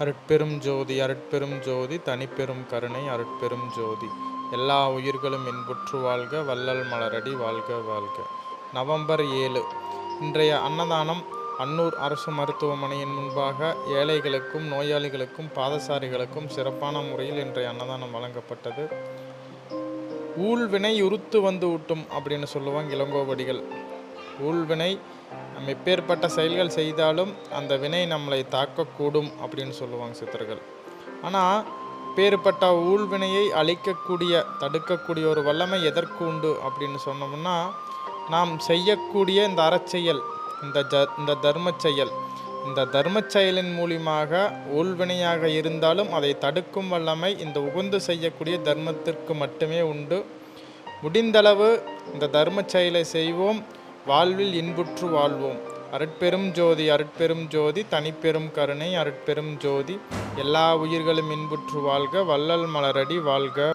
அருட்பெரும் ஜோதி அருட்பெரும் ஜோதி தனிப்பெரும் கருணை அருட்பெரும் ஜோதி. எல்லா உயிர்களும் இன்புற்று வாழ்க, வள்ளல் மலரடி வாழ்க வாழ்க. நவம்பர் 7 இன்றைய அன்னதானம் அன்னூர் அரசு மருத்துவமனையின் முன்பாக ஏழைகளுக்கும் நோயாளிகளுக்கும் பாதசாரிகளுக்கும் சிறப்பான முறையில் இன்றைய அன்னதானம் வழங்கப்பட்டது. ஊழ்வினை உறுத்து வந்து ஊட்டும் அப்படின்னு சொல்லுவாங்க இளங்கோவடிகள். ஊழ்வினை நம்ம எப்பேற்பட்ட செயல்கள் செய்தாலும் அந்த வினை நம்மளை தாக்கக்கூடும் அப்படின்னு சொல்லுவாங்க சித்தர்கள். ஆனால் பேறுபட்ட ஊழ்வினையை அழிக்கக்கூடிய தடுக்கக்கூடிய ஒரு வல்லமை எதற்கு உண்டு அப்படின்னு சொன்னோம்னா, நாம் செய்யக்கூடிய இந்த அறச்செயல், இந்த தர்ம செயல், இந்த தர்ம செயலின் மூலியமாக ஊழ்வினையாக இருந்தாலும் அதை தடுக்கும் வல்லமை இந்த உகந்து செய்யக்கூடிய தர்மத்திற்கு மட்டுமே உண்டு. முடிந்தளவு இந்த தர்ம செயலை செய்வோம், வாழ்வில் இன்புற்று வாழ்வோம். அருட்பெரும் ஜோதி அருட்பெரும் ஜோதி தனிப்பெரும் கருணை அருட்பெரும் ஜோதி. எல்லா உயிர்களும் இன்புற்று வாழ்க, வள்ளல் மலரடி வாழ்க.